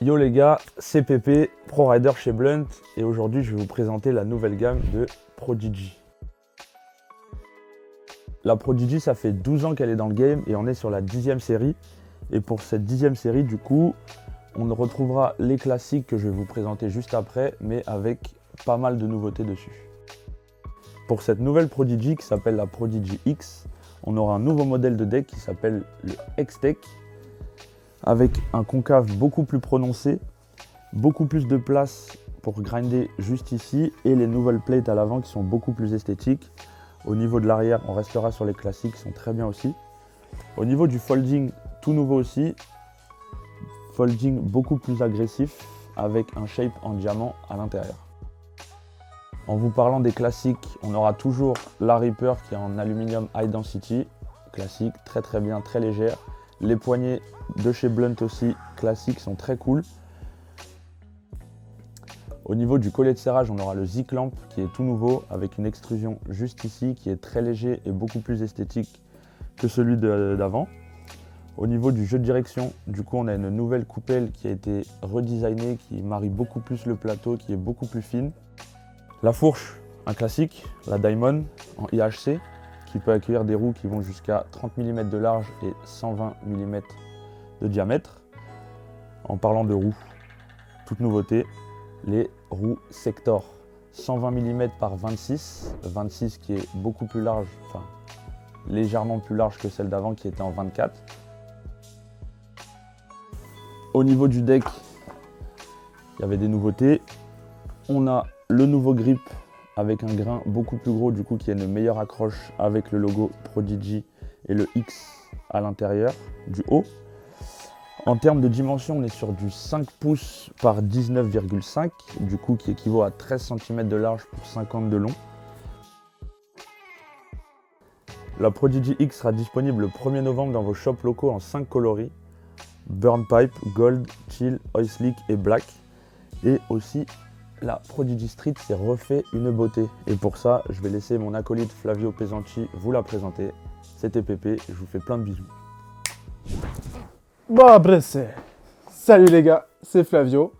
Yo les gars, c'est Pépé, Pro Rider chez Blunt et aujourd'hui je vais vous présenter la nouvelle gamme de Prodigy. La Prodigy, ça fait 12 ans qu'elle est dans le game et on est sur la 10e série. Et pour cette 10e série, du coup, on retrouvera les classiques que je vais vous présenter juste après, mais avec pas mal de nouveautés dessus. Pour cette nouvelle Prodigy qui s'appelle la Prodigy X, on aura un nouveau modèle de deck qui s'appelle le X-Deck, avec un concave beaucoup plus prononcé, beaucoup plus de place pour grinder juste ici et les nouvelles plates à l'avant qui sont beaucoup plus esthétiques. Au niveau de l'arrière, on restera sur les classiques qui sont très bien aussi. Au niveau du folding, tout nouveau aussi. Folding beaucoup plus agressif avec un shape en diamant à l'intérieur. En vous parlant des classiques, on aura toujours la Reaper qui est en aluminium high density, classique, très bien, très légère. Les poignées de chez Blunt aussi, classiques, sont très cool. Au niveau du collet de serrage, on aura le Z-Clamp qui est tout nouveau avec une extrusion juste ici qui est très léger et beaucoup plus esthétique que celui d'avant. Au niveau du jeu de direction, du coup, on a une nouvelle coupelle qui a été redesignée, qui marie beaucoup plus le plateau, qui est beaucoup plus fine. La fourche, un classique, la Diamond en IHC, qui peut accueillir des roues qui vont jusqu'à 30 mm de large et 120 mm de diamètre. En parlant de roues, toute nouveauté, les roues Sector 120 mm par 26 qui est beaucoup plus large, enfin légèrement plus large que celle d'avant qui était en 24. Au niveau du deck, il y avait des nouveautés. On a le nouveau grip avec un grain beaucoup plus gros, du coup qui a une meilleure accroche avec le logo Prodigy et le X à l'intérieur du haut. En termes de dimension, on est sur du 5 pouces par 19,5, du coup qui équivaut à 13 cm de large pour 50 de long. La Prodigy X sera disponible le 1er novembre dans vos shops locaux en 5 coloris: Burn Pipe, Gold, Chill, Oil Slick et Black. Et aussi, la Prodigy Street s'est refait une beauté. Et pour ça, je vais laisser mon acolyte Flavio Pesanti vous la présenter. C'était Pépé, je vous fais plein de bisous. Bon après salut les gars, c'est Flavio.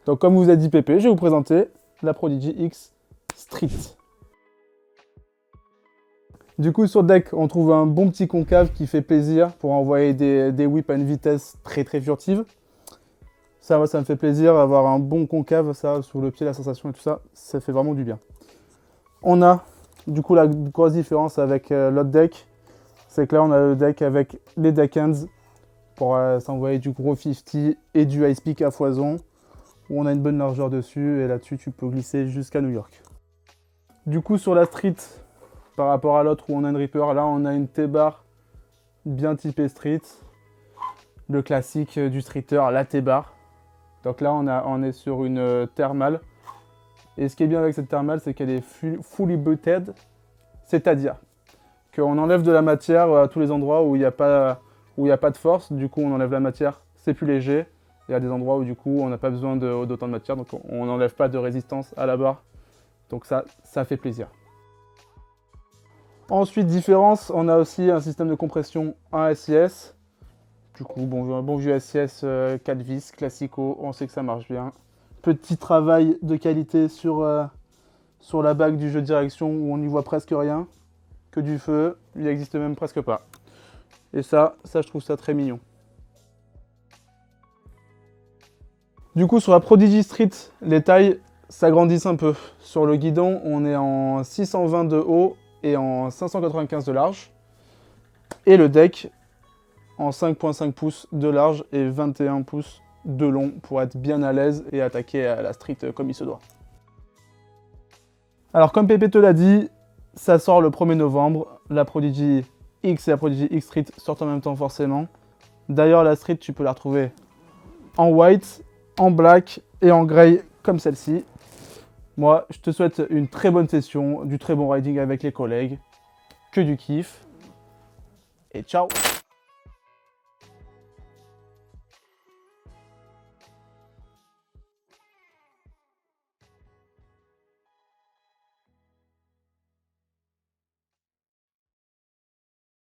Donc comme vous a dit Pépé, je vais vous présenter la Prodigy X Street. Du coup sur le deck, on trouve un bon petit concave qui fait plaisir pour envoyer des whips à une vitesse très furtive. Ça me fait plaisir, avoir un bon concave, ça, sous le pied, la sensation et tout ça, ça fait vraiment du bien. On a, du coup, la grosse différence avec l'autre deck, c'est que là, on a le deck avec les deckhands pour s'envoyer du gros 50 et du high speak à foison, où on a une bonne largeur dessus, et là-dessus, tu peux glisser jusqu'à New York. Du coup, sur la street, par rapport à l'autre où on a une Reaper, là, on a une T-bar bien typée street, le classique du streeter, la T-bar. Donc là, on est sur une thermale. Et ce qui est bien avec cette thermale, c'est qu'elle est fully butted. C'est-à-dire qu'on enlève de la matière à tous les endroits où il n'y a pas de force. Du coup, on enlève la matière, c'est plus léger. Il y a des endroits où du coup, on n'a pas besoin d'autant de matière. Donc on n'enlève pas de résistance à la barre. Donc ça fait plaisir. Ensuite, différence, on a aussi un système de compression en SIS. Du coup, un bon vieux SIS 4 vis, classico, on sait que ça marche bien. Petit travail de qualité sur la bague du jeu de direction où on n'y voit presque rien. Que du feu, il n'existe même presque pas. Et ça, je trouve ça très mignon. Du coup, sur la Prodigy Street, les tailles s'agrandissent un peu. Sur le guidon, on est en 620 de haut et en 595 de large. Et le deck en 5.5 pouces de large et 21 pouces de long pour être bien à l'aise et attaquer à la street comme il se doit. Alors comme Pépé te l'a dit, ça sort le 1er novembre. La Prodigy X et la Prodigy X Street sortent en même temps forcément. D'ailleurs la street tu peux la retrouver en white, en black et en grey comme celle-ci. Moi je te souhaite une très bonne session, du très bon riding avec les collègues, que du kiff et ciao.